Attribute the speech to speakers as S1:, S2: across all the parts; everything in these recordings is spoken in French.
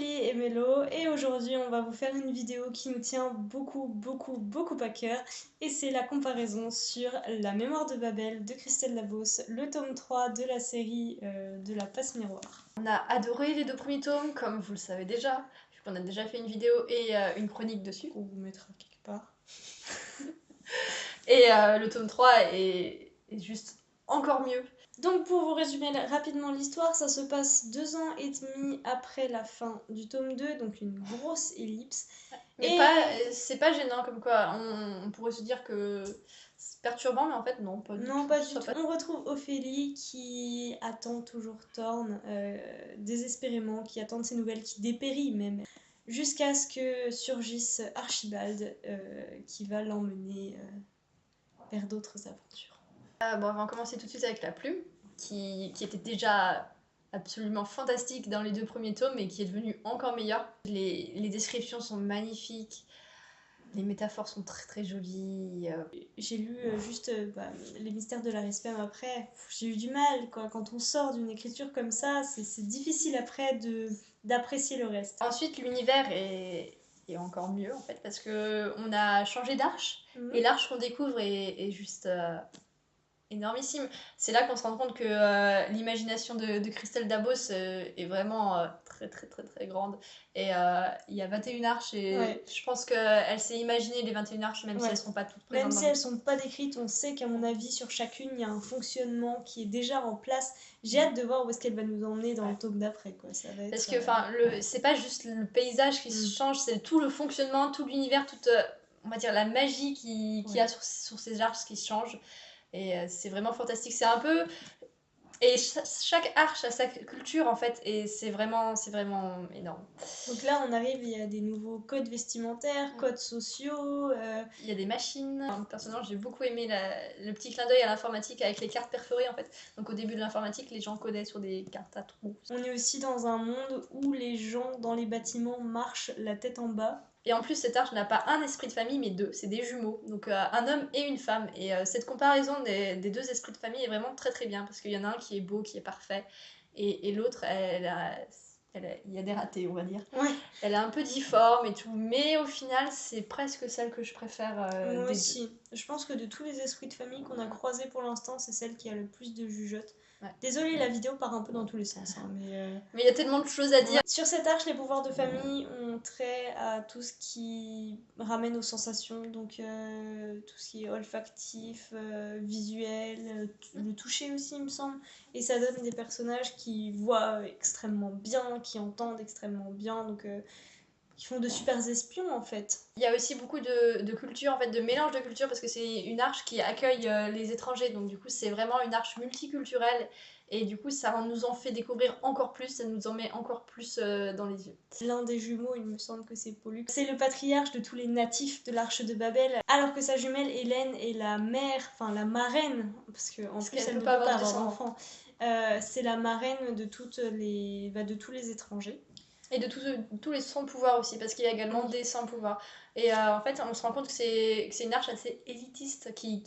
S1: Ophélie et Mélo et aujourd'hui on va vous faire une vidéo qui nous tient beaucoup à cœur et c'est la comparaison sur La Mémoire de Babel de Christelle Labos, le tome 3 de la série de la Passe Miroir.
S2: On a adoré les 2 premiers tomes, comme vous le savez déjà, vu qu'on a déjà fait une vidéo et une chronique dessus.
S1: On vous mettra quelque part.
S2: Et le tome 3 est juste encore mieux.
S1: Donc pour vous résumer rapidement l'histoire, ça se passe 2 ans et demi après la fin du tome 2, donc une grosse ellipse.
S2: Mais c'est pas gênant comme quoi, on pourrait se dire que c'est perturbant, mais en fait non, pas du tout.
S1: Non, pas du tout. On retrouve Ophélie qui attend toujours Thorn, désespérément, qui attend de ses nouvelles, qui dépérit même, jusqu'à ce que surgisse Archibald, qui va l'emmener vers d'autres aventures.
S2: Bon, on va commencer tout de suite avec la plume, qui était déjà absolument fantastique dans les 2 premiers tomes et qui est devenue encore meilleure. Les descriptions sont magnifiques, les métaphores sont très jolies.
S1: J'ai lu juste Les mystères de l'Aris Spem après, j'ai eu du mal quoi. Quand on sort d'une écriture comme ça, c'est difficile après d'apprécier le reste.
S2: Ensuite, l'univers est encore mieux en fait, parce que on a changé d'arche, et l'arche qu'on découvre est juste énormissime. C'est là qu'on se rend compte que l'imagination de Christelle Dabos est vraiment très grande. Et il y a 21 arches et
S1: ouais.
S2: Je pense qu'elle s'est imaginé les 21 arches, même si elles sont pas toutes présentes.
S1: Même si elles sont pas décrites, on sait qu'à mon avis sur chacune il y a un fonctionnement qui est déjà en place. J'ai hâte de voir où est-ce qu'elle va nous emmener dans le tome d'après quoi. Ça va être,
S2: parce que c'est pas juste le paysage qui change, c'est tout le fonctionnement, tout l'univers, toute on va dire la magie qu'il y a sur ces arches qui change. Et c'est vraiment fantastique. C'est un peu... Et chaque arche a sa culture en fait, et c'est vraiment énorme.
S1: Donc là on arrive, il y a des nouveaux codes vestimentaires, codes sociaux.
S2: Il y a des machines. Personnellement j'ai beaucoup aimé le petit clin d'œil à l'informatique avec les cartes perforées en fait. Donc au début de l'informatique, les gens codaient sur des cartes à trous.
S1: On est aussi dans un monde où les gens dans les bâtiments marchent la tête en bas.
S2: Et en plus, cette arche n'a pas un esprit de famille, mais 2. C'est des jumeaux. Donc un homme et une femme. Et cette comparaison des 2 esprits de famille est vraiment très bien. Parce qu'il y en a un qui est beau, qui est parfait. Et l'autre, il y a des ratés, on va dire.
S1: Ouais.
S2: Elle est un peu difforme et tout. Mais au final, c'est presque celle que je préfère.
S1: Moi aussi. Je pense que de tous les esprits de famille qu'on a croisés pour l'instant, c'est celle qui a le plus de jugeotes. Ouais. Désolée, la vidéo part un peu dans tous les sens. Hein,
S2: mais il y a tellement de choses à dire.
S1: Sur cette arche, les pouvoirs de famille ont trait à tout ce qui ramène aux sensations. Donc tout ce qui est olfactif, visuel, le toucher aussi, il me semble. Et ça donne des personnages qui voient extrêmement bien, qui entendent extrêmement bien. Donc qui font de super espions en fait.
S2: Il y a aussi beaucoup de culture, en fait, de mélange de culture, parce que c'est une arche qui accueille les étrangers, donc du coup c'est vraiment une arche multiculturelle, et du coup ça nous en fait découvrir encore plus, ça nous en met encore plus dans les yeux.
S1: L'un des jumeaux, il me semble que c'est Pollux, c'est le patriarche de tous les natifs de l'Arche de Babel, alors que sa jumelle Hélène est la mère, enfin la marraine, parce qu'en plus elle ne peut pas avoir d'enfant. C'est la marraine de tous les étrangers.
S2: Et de tous les sans-pouvoirs aussi, parce qu'il y a également des sans-pouvoirs. Et en fait, on se rend compte que c'est une arche assez élitiste qui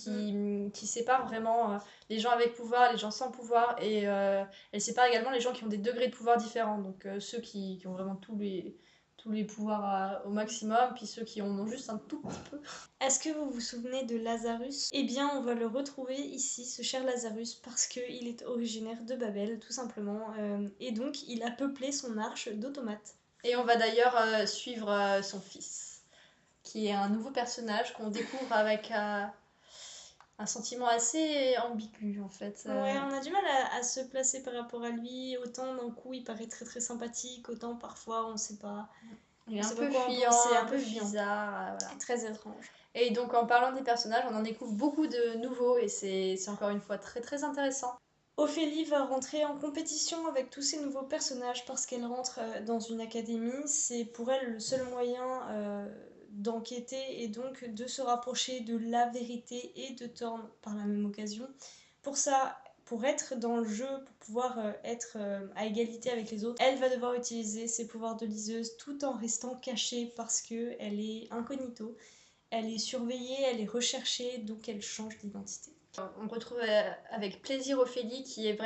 S2: sépare vraiment les gens avec pouvoir, les gens sans pouvoir, et elle sépare également les gens qui ont des degrés de pouvoir différents. Donc ceux qui ont vraiment tous les pouvoirs au maximum, puis ceux qui en ont juste un tout petit peu.
S1: Est-ce que vous vous souvenez de Lazarus? Eh bien, on va le retrouver ici, ce cher Lazarus, parce qu'il est originaire de Babel, tout simplement. Et donc, il a peuplé son arche d'automates.
S2: Et on va d'ailleurs suivre son fils, qui est un nouveau personnage qu'on découvre avec un sentiment assez ambigu en fait.
S1: Ouais, on a du mal à se placer par rapport à lui. Autant d'un coup il paraît très sympathique, autant parfois on sait pas.
S2: Il est un peu fuyant, un peu bizarre, voilà.
S1: Très étrange.
S2: Et donc en parlant des personnages, on en découvre beaucoup de nouveaux et c'est encore une fois très intéressant.
S1: Ophélie va rentrer en compétition avec tous ces nouveaux personnages parce qu'elle rentre dans une académie. C'est pour elle le seul moyen d'enquêter et donc de se rapprocher de la vérité et de Thorn par la même occasion. Pour ça, pour être dans le jeu, pour pouvoir être à égalité avec les autres, elle va devoir utiliser ses pouvoirs de liseuse tout en restant cachée parce qu'elle est incognito. Elle est surveillée, elle est recherchée, donc elle change d'identité.
S2: On retrouve avec plaisir Ophélie qui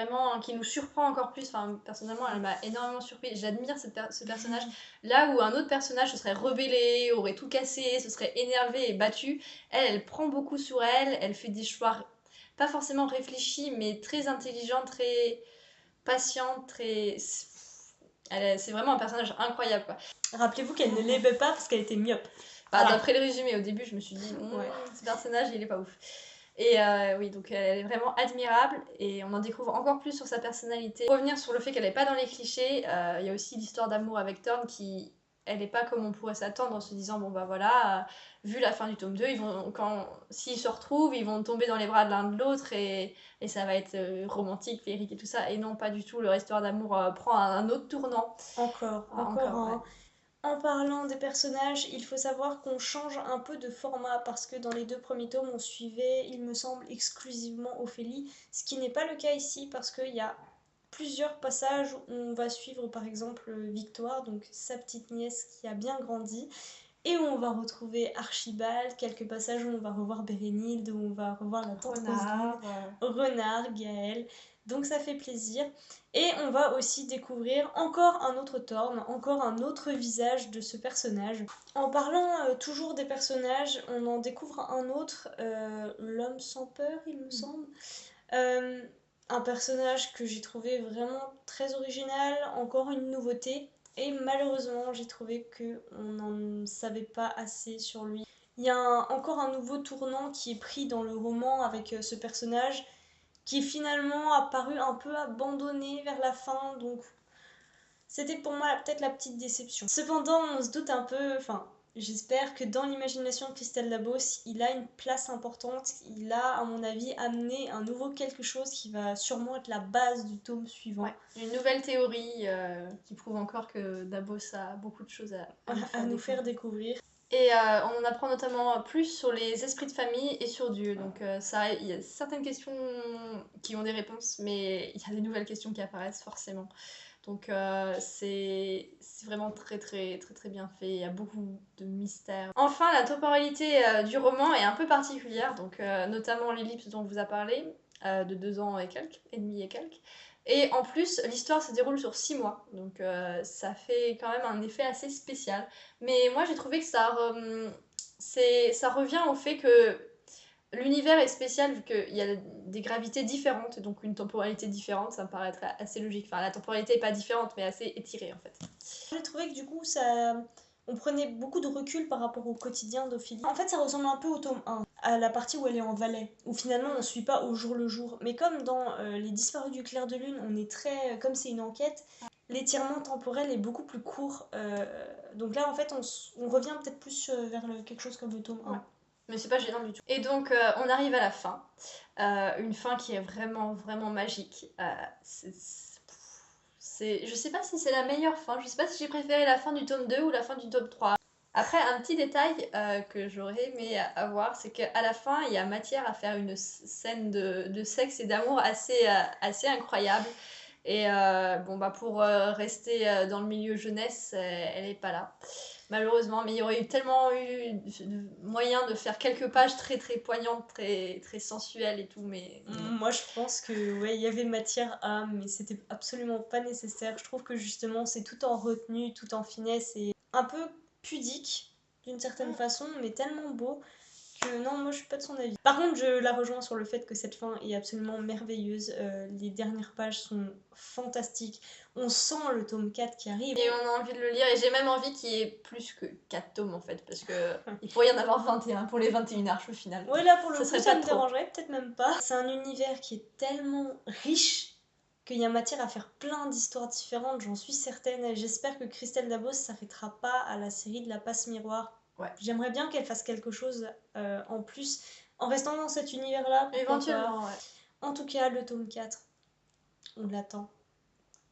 S2: nous surprend encore plus. Enfin, personnellement, elle m'a énormément surpris. J'admire ce personnage. Là où un autre personnage se serait rebellé, aurait tout cassé, se serait énervé et battu, elle prend beaucoup sur elle. Elle fait des choix pas forcément réfléchis, mais très intelligents, très patiente, très. C'est vraiment un personnage incroyable, quoi.
S1: Rappelez-vous qu'elle ne l'aimait pas parce qu'elle était myope.
S2: Bah, d'après le résumé, au début, je me suis dit, ce personnage, il est pas ouf. Et oui, donc elle est vraiment admirable et on en découvre encore plus sur sa personnalité. Pour revenir sur le fait qu'elle n'est pas dans les clichés, il y a aussi l'histoire d'amour avec Thorne qui, elle n'est pas comme on pourrait s'attendre en se disant, bon bah voilà, vu la fin du tome 2, s'ils se retrouvent, ils vont tomber dans les bras de l'un de l'autre et ça va être romantique, féerique et tout ça. Et non, pas du tout, leur histoire d'amour prend un autre tournant.
S1: Encore.
S2: Ouais.
S1: En parlant des personnages, il faut savoir qu'on change un peu de format parce que dans les 2 premiers tomes, on suivait, il me semble, exclusivement Ophélie, ce qui n'est pas le cas ici parce qu'il y a plusieurs passages où on va suivre par exemple Victoire, donc sa petite nièce qui a bien grandi, et où on va retrouver Archibald, quelques passages où on va revoir Bérénilde, où on va revoir la tante Roselyne, Renard, Gaël. Donc ça fait plaisir. Et on va aussi découvrir encore un autre Thorne, encore un autre visage de ce personnage. En parlant toujours des personnages, on en découvre un autre, l'homme sans peur, il me semble. Un personnage que j'ai trouvé vraiment très original, encore une nouveauté. Et malheureusement, j'ai trouvé qu'on n'en savait pas assez sur lui. Il y a encore un nouveau tournant qui est pris dans le roman avec ce personnage qui finalement a paru un peu abandonné vers la fin, donc c'était pour moi peut-être la petite déception. Cependant, on se doute un peu, enfin, j'espère que dans l'imagination de Christelle Labos, il a une place importante, il a, à mon avis, amené un nouveau quelque chose qui va sûrement être la base du tome suivant.
S2: Ouais. Une nouvelle théorie qui prouve encore que Dabos a beaucoup de choses à
S1: nous faire découvrir.
S2: Et on en apprend notamment plus sur les esprits de famille et sur Dieu. Donc il y a certaines questions qui ont des réponses, mais il y a des nouvelles questions qui apparaissent forcément. Donc c'est vraiment très très très très bien fait, il y a beaucoup de mystères. Enfin, la temporalité du roman est un peu particulière, donc notamment l'ellipse dont on vous a parlé, de 2 ans et quelques, et demi et quelques. Et en plus, l'histoire se déroule sur 6 mois, donc ça fait quand même un effet assez spécial. Mais moi j'ai trouvé que ça revient au fait que l'univers est spécial vu qu'il y a des gravités différentes, donc une temporalité différente, ça me paraîtrait assez logique. Enfin, la temporalité est pas différente, mais assez étirée en fait.
S1: J'ai trouvé que du coup, on prenait beaucoup de recul par rapport au quotidien d'Ophélie. En fait, ça ressemble un peu au tome 1, à la partie où elle est en Valais, où finalement on ne suit pas au jour le jour. Mais comme dans Les Disparus du clair de lune, on est très. Comme c'est une enquête, l'étirement temporel est beaucoup plus court. Donc là, en fait, on revient peut-être plus vers quelque chose comme le tome 1.
S2: Ouais. Mais c'est pas gênant du tout. Et donc, on arrive à la fin. Une fin qui est vraiment, vraiment magique. Je sais pas si c'est la meilleure fin. Je sais pas si j'ai préféré la fin du tome 2 ou la fin du tome 3. Après, un petit détail que j'aurais aimé avoir, c'est qu'à la fin, il y a matière à faire une scène de sexe et d'amour assez incroyable. Et bon, bah pour rester dans le milieu jeunesse, elle est pas là. Malheureusement, mais il y aurait tellement eu moyen de faire quelques pages très très poignantes, très, très sensuelles et tout, mais...
S1: Moi je pense que ouais, il y avait matière à, mais c'était absolument pas nécessaire. Je trouve que justement c'est tout en retenue, tout en finesse et un peu pudique d'une certaine façon, mais tellement beau que non, moi je suis pas de son avis. Par contre, je la rejoins sur le fait que cette fin est absolument merveilleuse. Les dernières pages sont fantastiques. On sent le tome 4 qui arrive.
S2: Et on a envie de le lire, et j'ai même envie qu'il y ait plus que 4 tomes en fait, parce que il pourrait y en avoir 21 pour les 21 arches au final.
S1: Ouais, là pour le coup,
S2: serait
S1: ça
S2: pas
S1: me
S2: trop.
S1: dérangerait peut-être même pas. C'est un univers qui est tellement riche qu'il y a matière à faire plein d'histoires différentes, j'en suis certaine. Et j'espère que Christelle Dabos s'arrêtera pas à la série de la passe miroir.
S2: Ouais.
S1: J'aimerais bien qu'elle fasse quelque chose en plus, en restant dans cet univers-là.
S2: Éventuellement, ouais.
S1: En tout cas, le tome 4, on l'attend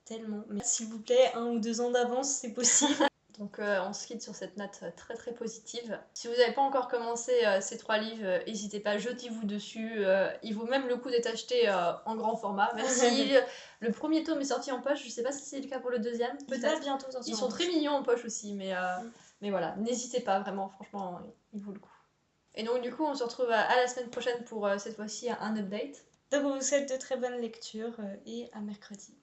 S1: tellement. Mais s'il vous plaît, 1 ou 2 ans d'avance, c'est possible.
S2: Donc on se quitte sur cette note très très positive. Si vous n'avez pas encore commencé ces 3 livres, n'hésitez pas, jetez-vous dessus. Il vaut même le coup d'être acheté en grand format. Même si le premier tome est sorti en poche, je sais pas si c'est le cas pour le deuxième.
S1: Il va bientôt sortir.
S2: Ils sont très mignons en poche aussi, mais voilà, n'hésitez pas, vraiment, franchement, il vaut le coup. Et donc, du coup, on se retrouve à la semaine prochaine pour cette fois-ci un update.
S1: Donc on vous souhaite de très bonnes lectures et à mercredi.